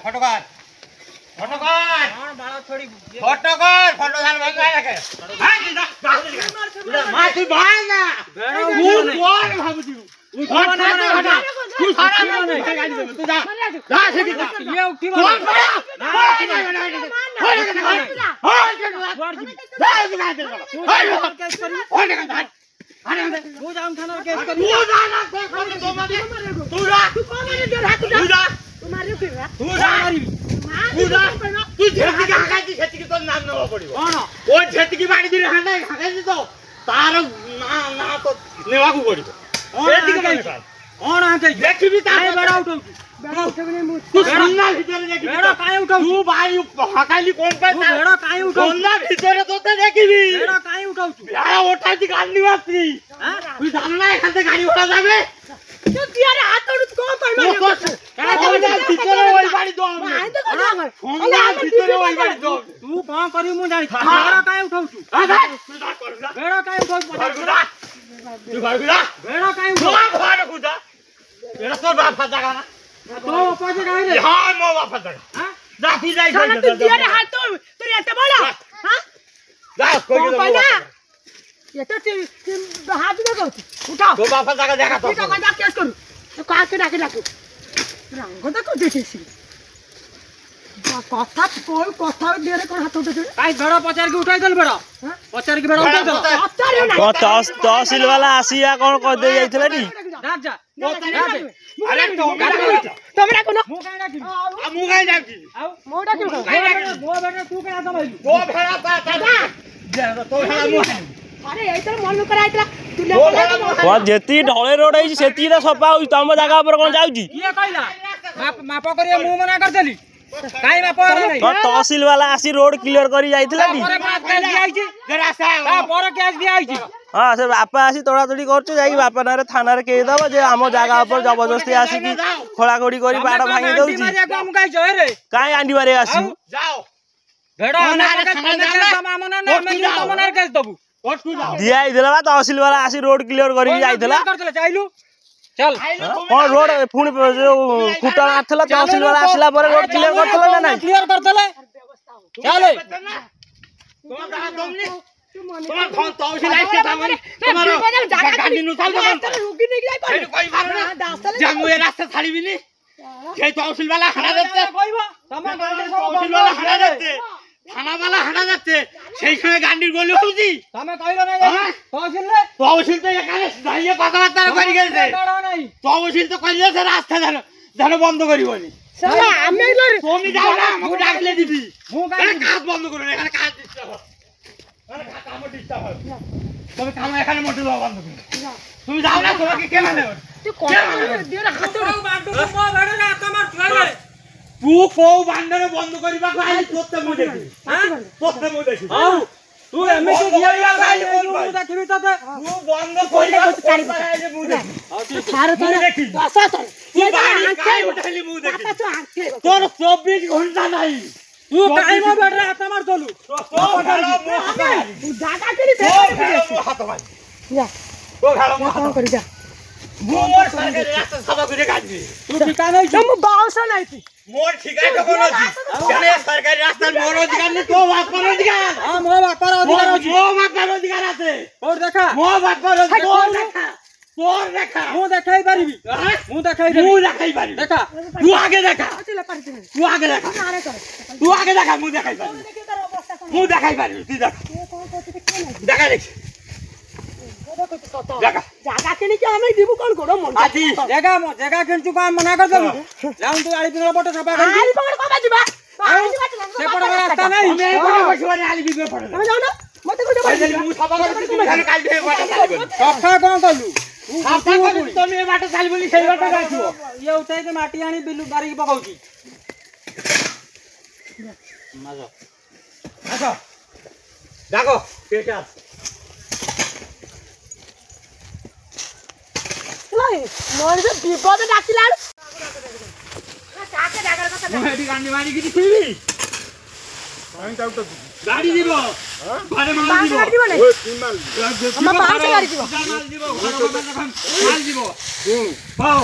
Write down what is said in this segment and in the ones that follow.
ফটোকার ফটোকার বাড়া থোড়ি ফটোকার ফটো ধান ভাঙা রাখে হ্যাঁ মা তুই ভাই না ভুল কোন ভাবছি তুই ফটো না তুই সারা না গাড়ি দে তুই যা যা সেটি ইয়ে উঠি বল গাড়ি ওঠা যাবে तहसील वाला आसिया कौन कर दे जाइथिला नी अरे तोमरा कोनो मु काई जाकी मोडा क्यों मो बेटा तू के आता भाई वो भेड़ा तो भेड़ा मु अरे एतर मन कराइतला तू जेती ढळे रोड है सेती रा सफा हो तम जगह पर कोन जाउजी किए कहला माप करिए मु मना कर देली काई माप नहीं तहसील वाला आसी रोड क्लियर करी जाइथिला नी पर बात कर दिया आइची रास्ता पर केस दिया आइची हां से बापा आसी तोड़ा तोड़ी करछ जाई बापा नारे थाना रे के दबो जे हम जगह पर जबरदस्ती आसी की खोला खोड़ी करी बाड़ भांगी दउची हम काई जो रे काई आंडी मारे आसी जाओ भेड़ा नारे थाना जाम मामना ना मैं तमनार केस दबु दिया इधला बा तहसील वाला आसी रोड क्लियर करी जाइथिला करथले चाइलु चल कौन रोड पुणी खुटा आथला तहसील वाला आसला पर रोड क्लियर करथले ना नहीं क्लियर करथले चल तुम्हारा फोन तहसील आइसे तामरी तुम्हारो गाड़ी नु चल रुकी नहीं जाई पर कोई मारना जामु ए रास्ता छाड़ीबिनी जे तहसील वाला हड़ा देते कइबो तमा गाड़ी तहसील वाला हड़ा देते थाना वाला हड़ा देते সেই সময় গান্ডির গলি হউছি তুমি কইলো না তহসিল তো এখানে দাইয়ে কথাবার্তা করি গেছে তহসিল তো কইলেছে রাস্তা জানো বন্ধ করিবনি শালা আমি তুমি যাও না আমাকে ডাকলে দিবি কাজ বন্ধ করো এখানে কাজ ডিস্টার্ব হয় মানে কাজ আমার ডিস্টার্ব হয় তুমি কাম এখানে মোটর দাও বন্ধ করে তুমি যাও না তোমাকে কে মানে তুই কথা দিও না হাত ধরে বান্ডু মো বেড়ে না তোমার ছুঁয়ে তুই কও বান্ডারে বন্ধ করিবা গালি তোতে মু দেখি হ্যাঁ তোতে মু দেখি আও তুই এমনি গিয়া গালি মু দেখিবি ততে তুই বন্ধ করিবা গালি মু দেখি ছাড় তোর দেখি আসা তোর তুই বাড়ি কাই উঠাইলি মু দেখি তোর 24 ঘন্টা নাই তুই টাইম বেড়ে না তোমার চলু তো ভালো মু তুই জায়গা কিনি দে হাত ভাই যা তো ভালো মু কম করি যা মোর সরকারি রাস্তা সাদা করে গাড়ি তুই ঠিকা নাই তুমি বাউসা নাইছি মোর ঠিকাই তো কোন আছে জানে সরকারি রাস্তার মোর অধিকার নেই তো বাপর অধিকার হ্যাঁ মো বাপার অধিকার আছে মো বাপর অধিকার আছে ওর দেখা মো বাপর অধিকার তোর দেখা মু দেখাই পারিবি মু দেখাই মু দেবি দেখাই পারি দেখা তুই আগে দেখা তুই পারছিস না তুই আগে দেখা আরে কর তুই আগে দেখা মু দেখাই পারি দেখি তোর অবস্থা কোন মু দেখাই পারি তুই দেখ কোন করতে কে নাই দেখা দেখি দেখা জায়গা কিনি কি আমি দিব কোন করো মন আজি জায়গা কিনছু কাম মনা কর দেবু যাউন তুই আড়ি পিছলা বটে সাপা করি আলি পকড় কবা দিবা আলি সে পড়া রাস্তা নাই আমি এই বড় বসবারে আলি বিবে পড়ে তুমি যাও না মতে কই ভাই যদি মু সভা করে তুমি খালি কাল দিয়ে বাটা চালিব কথা কোন কলু সাফা করে তুমি এই বাটা চালিব নি সেই বাটা গাইছো ইয়ে উঠাই কে মাটি আনি বিলু বাড়ি পকাউছি মাজা আচ্ছা দেখো পেটে আছে লাই মনে যে বিপদে ডাকিলার কাকে ডাকার কথা মু এডি গান্ডি মারি কি দিবি আমি তাও তো গাড়ি দিব ঘরে মাল বাস দিব গাড়ি দিব না ওই তিন মাল আমার বাস গাড়ি দিব মাল দিব ঘরে মাল দিব শুন পাও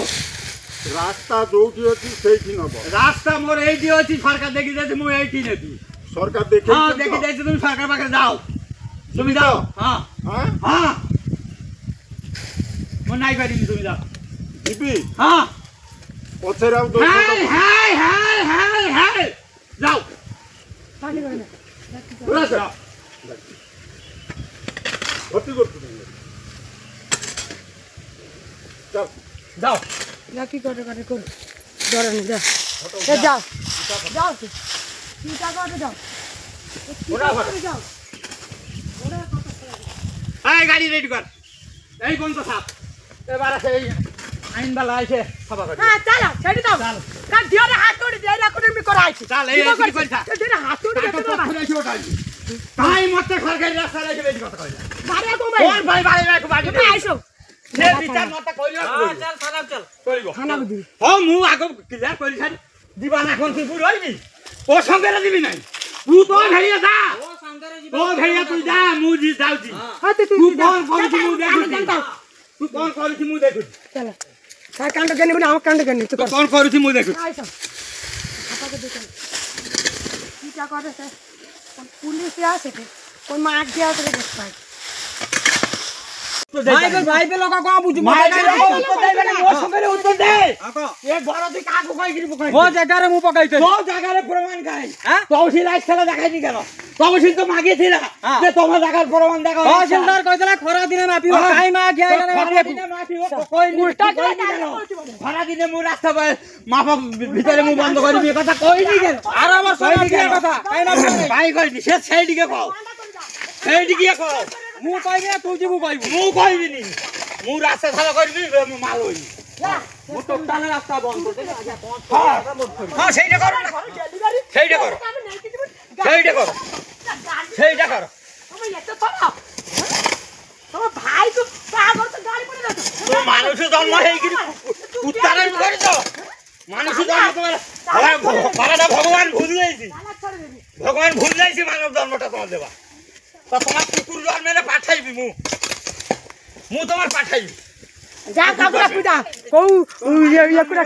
রাস্তা যোଉଠି ଅଛି ସେଇଠି নব রাস্তা মোর এইটি আছে সরকার দেখি যাচ্ছে মু এইটি নেবি সরকার দেখে হ্যাঁ দেখি যাচ্ছে তুমি সরকার পাখে যাও তুমি যাও হ্যাঁ হ্যাঁ হ্যাঁ মু নাই পারিনি তুমি যাও ଯିବି হ্যাঁ ପଛରେ ଆଉ high high high high high যাও পানি করে না যাও ক্ষতি করছো চল যাও না কি করে করে কর ডর নেই যা এ যাও যাও তুই চিন্তা করে যাও ওরা যাও এই গাড়ি রেডি কর এই বন্ধ থাক এবার আছে এই আইন বালা আইছে সভা করে হ্যাঁ চালা ছেড়ে দাও কার দিওরে হাত তোড়ি দেই না করে মি করাইছি চাল এই কি কইছা দিওরে হাত তোড়ি টাকা দেতে তো বাবা খুলে ওটাই তাই মতে সরকারি রাস্তা রাখে বেশি কথা কইলা বাড়ি তো কোন ভাই বাড়ি রাখো বাড়ি তুমি আইছো সে বিচার মতে কইলা চল সালাম চল কইব খানা বুঝি ও মু আগে ক্লিয়ার করি ছাড়ি দিবা না কোন তুই রইনি ও সঙ্গে দিবি নাই তুই তো ভেড়িয়া যা ও সামদারে ও ভেড়িয়া তুই যা মু জি যাউছি হ্যাঁ তুই তুই কোন করছি মু দেখুছি তুই কোন করছি মু দেখুছি চল কার কাণ্ড কেন বলে আমার কাণ্ড কেন তুই তুই কোন করছি মু দেখুছি আইছো আপাকে দেখো কি যা করে সে পুলিশ আসে কোন মার দিয়া করে দেখ পাই ভাই বে লোক কোন বুঝি মাই উত্তর দেবে না ও সঙ্গে উত্তর দে আকো এ বড় তুই কাকু কই গিরি পকাই ও জায়গারে মু পকাইতে তো জায়গার প্রমাণ খাই হ্যাঁ তহসিল আইছলা দেখাইনি কেন তহসিল তো মাগিয়েছিল হ্যাঁ। যে তোমার জায়গার প্রমাণ দেখাও তহসিলদার কইতলা খরা দিনে মাপিও কাই মা গিয়া না মাপিও উল্টা খরা দিনে মু রাস্তা মাপ ভিতরে মু বন্ধ করিবি কথা কইনি কেন আর আমার সব বিয়া কথা কাই না ভাই কইনি সে সেইদিকে কও সেইদিকে কও মু কইবে তুই জিবু কইবু মু কইবিনি মু রাস্তা সারা করবি মু মাল হইনি মু টোটাল রাস্তা বন্ধ করতে হ্যাঁ সেইটা করো না সেইটা করো সেইটা করো সেইটা করো তুমি এত পারো তোমার ভাই তো পাগল তো গাড়ি পড়ে যাচ্ছে তো মানুষ জন্ম হয়ে গিরি উত্তরণ করেছো মানুষ জন্ম তোমার বাবাটা ভগবান ভুল যাইছি চালাক করে দিবি ভগবান ভুল যাইছি মানব জন্মটা তোমার দেবা তা তোমার কুকুর জন্মেলে পাঠাইবি মু তোমার পাঠাইবি যা কাকুরা পূজা কৌ ইয়ে করে